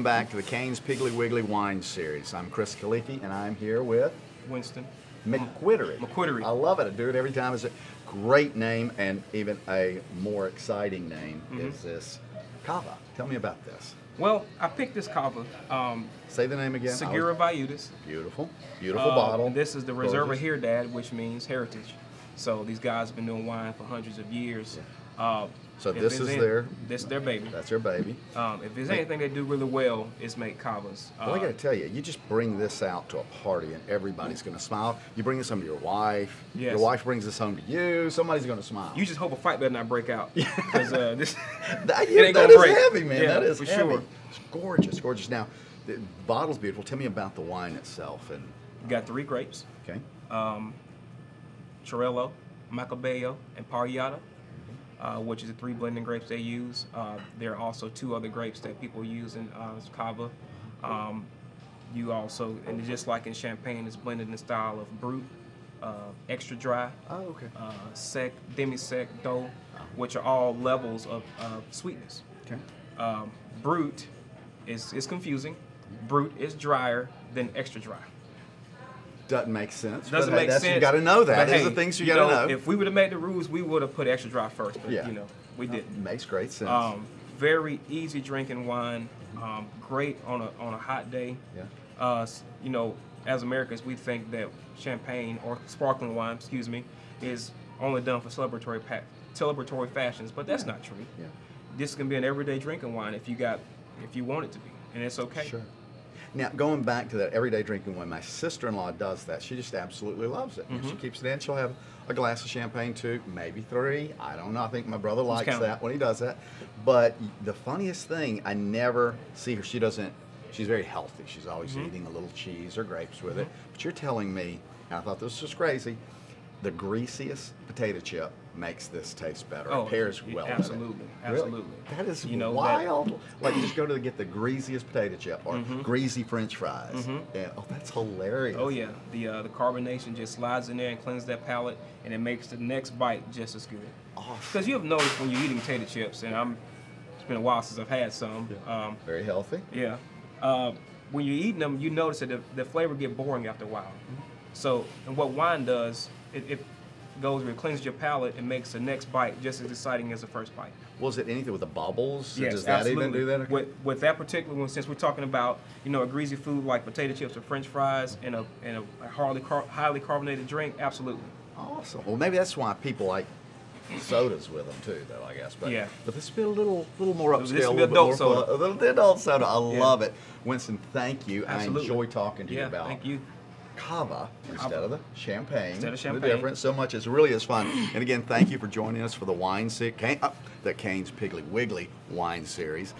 welcome back to the Cane's Piggly Wiggly Wine Series. I'm Chris Khalifi, and I'm here with Winston McQuittery. McQuittery. I love it. I do it every time. It's a great name, and even a more exciting name is this Cava. Tell me about this. Well, I picked this Cava. Say the name again. Segura Viudas. Beautiful, beautiful bottle. And this is the Reserva Gorgeous. Herdad, which means heritage. So these guys have been doing wine for hundreds of years. So If this it's is in- their. This is their baby. That's their baby. If there's anything they do really well, it's make Cavas. Well, I got to tell you, you just bring this out to a party and everybody's going to smile. You bring this home to your wife. Yes. Your wife brings this home to you. Somebody's going to smile. You just hope a fight better not break out. Because this That, it ain't that gonna is break. heavy, man. Yeah, That is for heavy. sure. It's gorgeous, gorgeous. Now, the bottle's beautiful. Tell me about the wine itself. And You got 3 grapes: okay, Chirello, Macabeo, and Parellada, which is the 3 blending grapes they use. There are also 2 other grapes that people use in Cava. You also, and just like in Champagne, it's blended in the style of Brut, extra dry, oh okay, sec, demi-sec, dough, which are all levels of sweetness. okay. Brut is confusing. Brut is drier than extra dry. Doesn't make sense. Doesn't but make that's, sense. You got to know that. But Those hey, are the things you you got to know. If we would have made the rules, we would have put extra dry first. But Yeah. we didn't. Makes great sense. Very easy drinking wine. Great on a hot day. Yeah. As Americans, we think that champagne or sparkling wine, excuse me, is only done for celebratory fashions, but that's not true. Yeah. This can be an everyday drinking wine if you want it to be, and it's okay. Sure. Now, going back to that everyday drinking wine, my sister-in-law does that. She just absolutely loves it. If she keeps it in, she'll have a glass of champagne, 2, maybe 3. I don't know. I think my brother likes count. that when he does that. But the funniest thing, I never see her. She's very healthy. She's always eating a little cheese or grapes with it. But you're telling me, and I thought this was crazy, the greasiest potato chip makes this taste better. Oh, it pairs well absolutely, with it. absolutely. Really? That is that- wild. Like, you just go to get the greasiest potato chip or greasy French fries. Yeah. Oh, that's hilarious. Oh yeah, the carbonation just slides in there and cleanses that palate, and it makes the next bite just as good. Awesome. Because you have noticed when you're eating potato chips, and it's been a while since I've had some. Very healthy. Yeah. When you're eating them, you notice that the flavor get boring after a while. So, and what wine does, it goes and cleanses your palate and makes the next bite just as exciting as the first bite. Was it anything with the bubbles? Yes, Does that absolutely. even do that? Okay. With that particular one, since we're talking about a greasy food like potato chips or French fries and a highly carbonated drink, absolutely. Awesome. Well, maybe that's why people like sodas with them too, though, I guess. But, Yeah. But this will be a little more upscale, This a will be little bit adult more soda. fun. A little adult soda. I love it. Winston, thank you. Absolutely. I enjoy talking to you Yeah, about thank you. Cava instead of the champagne. Instead of The champagne. difference so much. It really is fun. And again, thank you for joining us for the Cane's Piggly Wiggly Wine Series.